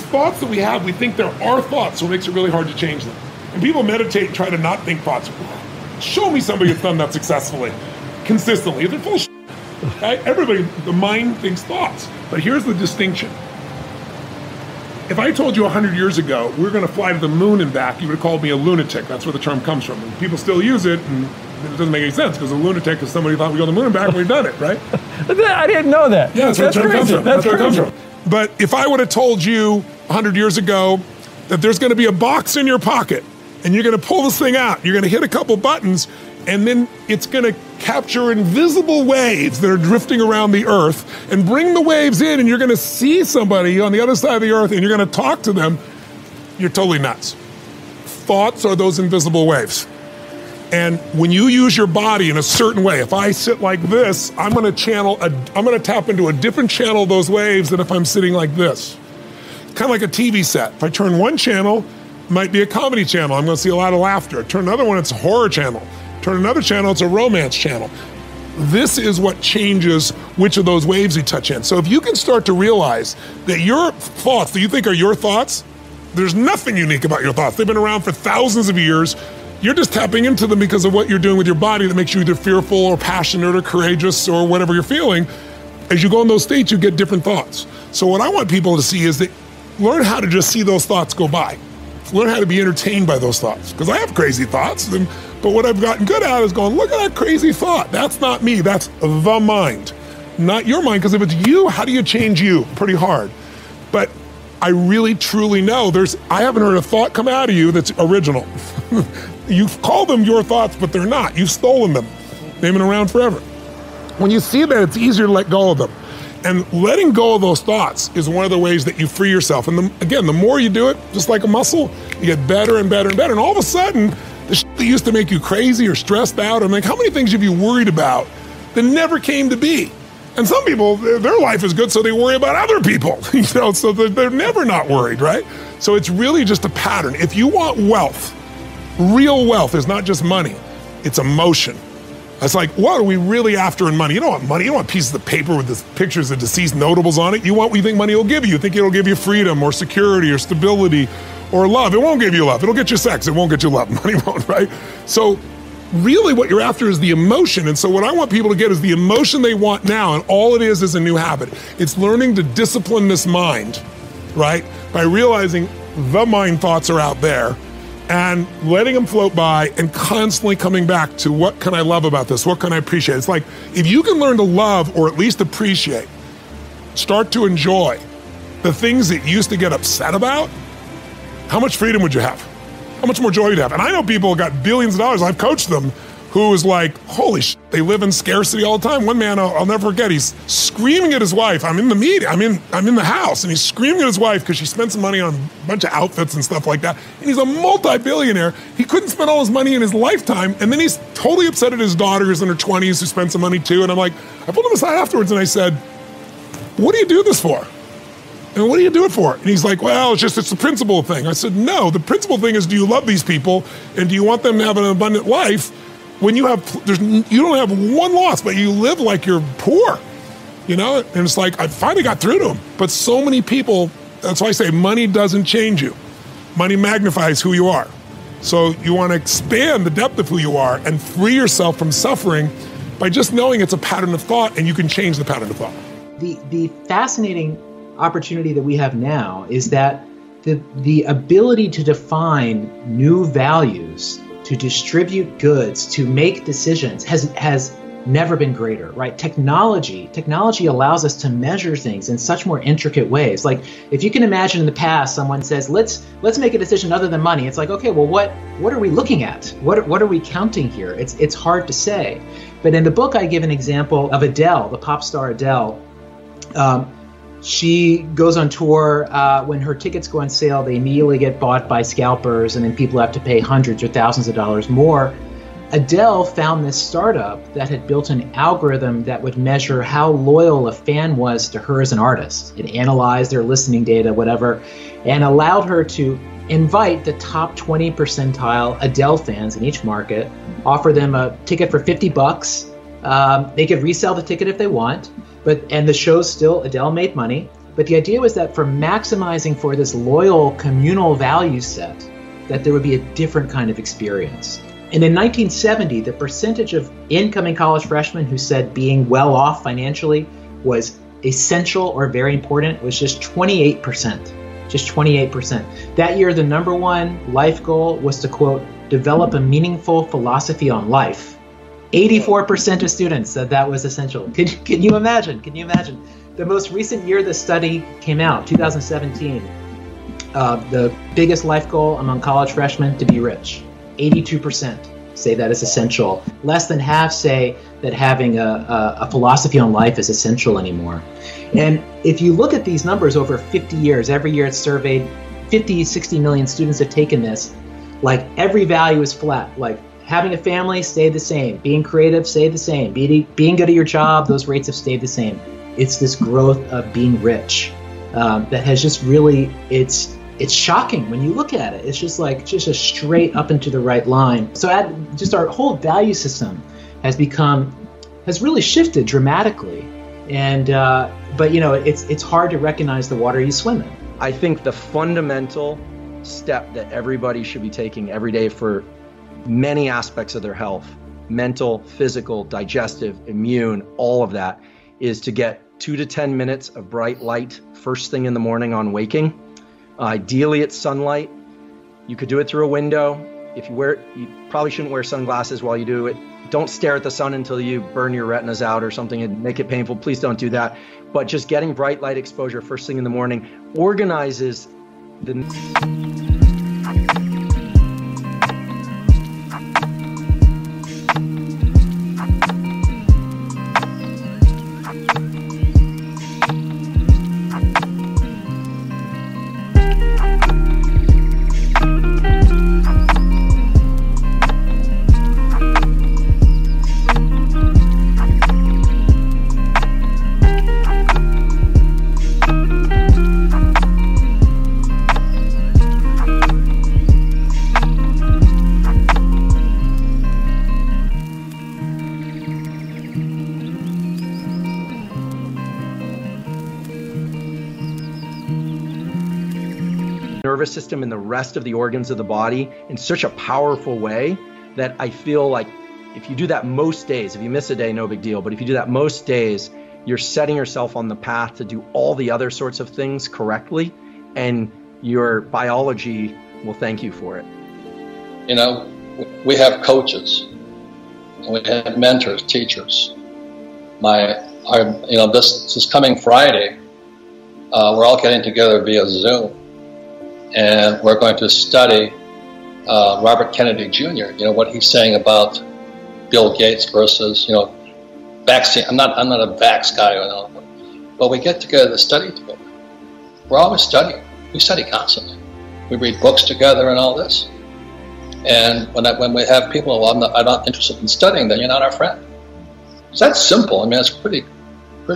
thoughts that we have, we think they're our thoughts, so it makes it really hard to change them. And people meditate and try to not think thoughts. Show me somebody who's done that successfully, consistently. They're full of shit. Right? Everybody, the mind thinks thoughts. But here's the distinction. If I told you 100 years ago we were going to fly to the moon and back, you would have called me a lunatic. That's where the term comes from. And people still use it, and it doesn't make any sense because a lunatic is somebody who thought we'd go to the moon and back and we've done it, right? I didn't know that. Yeah, that's where the term comes from. That's where it comes from. But if I would have told you 100 years ago that there's going to be a box in your pocket and you're going to pull this thing out, you're going to hit a couple buttons, and then it's going to capture invisible waves that are drifting around the earth and bring the waves in, and you're going to see somebody on the other side of the earth and you're going to talk to them, you're totally nuts. Thoughts are those invisible waves. And when you use your body in a certain way, if I sit like this, I'm going to tap into a different channel of those waves than if I'm sitting like this. Kind of like a TV set. If I turn one channel, it might be a comedy channel. I'm going to see a lot of laughter. Turn another one, it's a horror channel. Turn another channel, it's a romance channel. This is what changes which of those waves you touch in. So if you can start to realize that your thoughts that you think are your thoughts, there's nothing unique about your thoughts. They've been around for thousands of years. You're just tapping into them because of what you're doing with your body that makes you either fearful or passionate or courageous or whatever you're feeling. As you go in those states, you get different thoughts. So what I want people to see is that learn how to just see those thoughts go by. Learn how to be entertained by those thoughts. Because I have crazy thoughts, but what I've gotten good at is going, look at that crazy thought. That's not me, that's the mind. Not your mind, because if it's you, how do you change you? Pretty hard. But I really, truly know I haven't heard a thought come out of you that's original. You've called them your thoughts, but they're not. You've stolen them. They've been around forever. When you see that, it's easier to let go of them. And letting go of those thoughts is one of the ways that you free yourself. And again, the more you do it, just like a muscle, you get better and better and better. And all of a sudden, the shit that used to make you crazy or stressed out, I'm like, how many things have you worried about that never came to be? And some people, their life is good, so they worry about other people, so they're never not worried, right? So it's really just a pattern. If you want wealth, real wealth is not just money, it's emotion. It's like, what are we really after in money? You don't want money, you don't want pieces of paper with the pictures of deceased notables on it. You want what you think money will give you. You think it'll give you freedom or security or stability or love. It won't give you love, it'll get you sex, it won't get you love. Money won't, right? So really what you're after is the emotion. And so what I want people to get is the emotion they want now, and all it is a new habit. It's learning to discipline this mind, right? By realizing the mind thoughts are out there and letting them float by and constantly coming back to what can I love about this? What can I appreciate? It's like, if you can learn to love or at least appreciate, start to enjoy the things that you used to get upset about, how much freedom would you have? How much more joy you'd have? And I know people who got billions of dollars, I've coached them, who is like, holy shit, they live in scarcity all the time. One man, I'll never forget, he's screaming at his wife. I'm in the meeting, I'm in the house, and he's screaming at his wife because she spent some money on a bunch of outfits and stuff like that. And he's a multi-billionaire. He couldn't spend all his money in his lifetime. And then he's totally upset at his daughter who's in her 20s who spent some money too. And I'm like, I pulled him aside afterwards and I said, what do you do this for? And what do you do it for? And he's like, well, it's the principle thing. I said, no, the principle thing is, do you love these people and do you want them to have an abundant life when you don't have one loss, but you live like you're poor, And it's like, I finally got through to him. But so many people, that's why I say money doesn't change you. Money magnifies who you are. So you want to expand the depth of who you are and free yourself from suffering by just knowing it's a pattern of thought and you can change the pattern of thought. The fascinating opportunity that we have now is that the ability to define new values, to distribute goods, to make decisions has never been greater, right? Technology allows us to measure things in such more intricate ways. Like, if you can imagine in the past, someone says, let's make a decision other than money. It's like, okay, well, what are we looking at? What are we counting here? It's hard to say. But in the book, I give an example of Adele, the pop star Adele. She goes on tour. When her tickets go on sale, they immediately get bought by scalpers, and then people have to pay hundreds or thousands of dollars more. Adele found this startup that had built an algorithm that would measure how loyal a fan was to her as an artist. It analyzed their listening data, whatever, and allowed her to invite the top 20 percentile Adele fans in each market, offer them a ticket for $50. They could resell the ticket if they want. And the show still, Adele made money, But the idea was that for maximizing for this loyal communal value set, that there would be a different kind of experience. And in 1970, the percentage of incoming college freshmen who said being well off financially was essential or very important was just 28%. Just 28%. That year, the number one life goal was to, quote, develop a meaningful philosophy on life. 84% of students said that was essential. Can you imagine? Can you imagine? The most recent year the study came out, 2017, the biggest life goal among college freshmen, to be rich. 82% say that is essential. Less than half say that having a philosophy on life is essential anymore. And if you look at these numbers over 50 years, every year it's surveyed, 50, 60 million students have taken this, like every value is flat. Like having a family stayed the same, being creative stayed the same, being good at your job, those rates have stayed the same. It's this growth of being rich that has just really, it's shocking when you look at it. It's just like just a straight up into the right line. So just our whole value system has really shifted dramatically. And but you know, it's hard to recognize the water you swim in. I think the fundamental step that everybody should be taking every day for many aspects of their health, mental, physical, digestive, immune, all of that, is to get 2 to 10 minutes of bright light first thing in the morning on waking. Ideally, it's sunlight. You could do it through a window. You probably shouldn't wear sunglasses while you do it. Don't stare at the sun until you burn your retinas out or something and make it painful. Please don't do that. But just getting bright light exposure first thing in the morning organizes the... nervous system and the rest of the organs of the body in such a powerful way that I feel like if you do that most days, if you miss a day, no big deal, but if you do that most days, you're setting yourself on the path to do all the other sorts of things correctly, and your biology will thank you for it. You know, we have coaches, and we have mentors, teachers. This coming Friday, we're all getting together via Zoom, and we're going to study Robert Kennedy Jr., what he's saying about Bill Gates versus, vaccine. I'm not a vax guy, but we get together to study together. We're always studying. We study constantly. We read books together and all this. And when we have people, I'm not interested in studying, then you're not our friend. So that's simple. I mean, it's pretty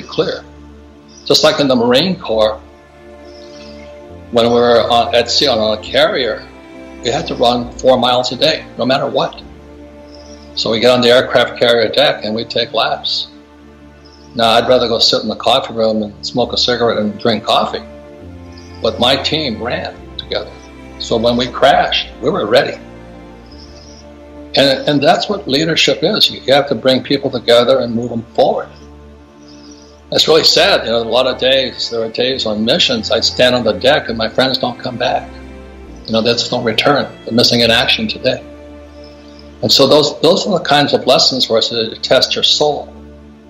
clear. Just like in the Marine Corps, when we were at sea on a carrier, we had to run 4 miles a day, no matter what. So we get on the aircraft carrier deck and we take laps. Now, I'd rather go sit in the coffee room and smoke a cigarette and drink coffee. But my team ran together. So when we crashed, we were ready. And that's what leadership is. You have to bring people together and move them forward. It's really sad. A lot of days, there are days on missions, I stand on the deck and my friends don't come back. They just don't return. They're missing in action today. And so those are the kinds of lessons where I say to test your soul.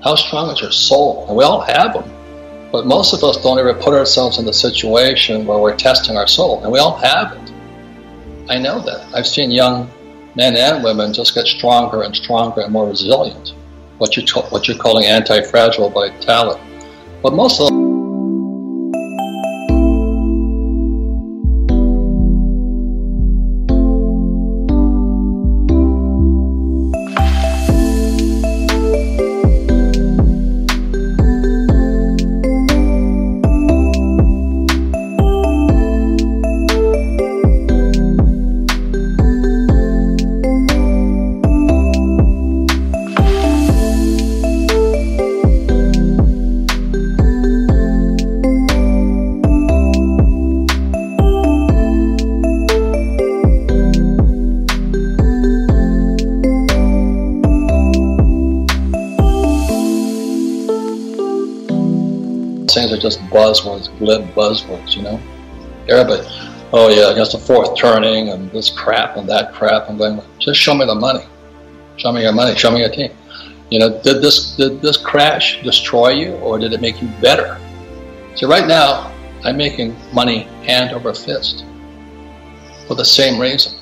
How strong is your soul? And we all have them. But most of us don't ever put ourselves in the situation where we're testing our soul. And we all have it. I know that. I've seen young men and women just get stronger and stronger and more resilient. What you're calling anti-fragile vitality. But most of just buzzwords, glib buzzwords, you know. Everybody, oh yeah, against the fourth turning and this crap and that crap. I'm going, just show me the money. Show me your money. Show me your team. You know, did this crash destroy you, or did it make you better? So right now, I'm making money hand over fist for the same reason.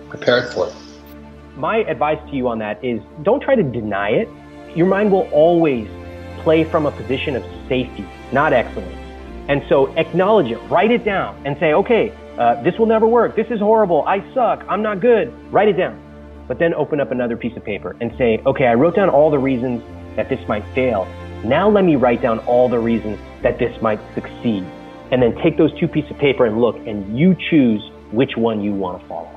Prepared for it. My advice to you on that is don't try to deny it. Your mind will always play from a position of safety, not excellence. And so acknowledge it, write it down and say, okay, this will never work. This is horrible. I suck. I'm not good. Write it down. But then open up another piece of paper and say, okay, I wrote down all the reasons that this might fail. Now let me write down all the reasons that this might succeed. And then take those two pieces of paper and look, and you choose which one you want to follow.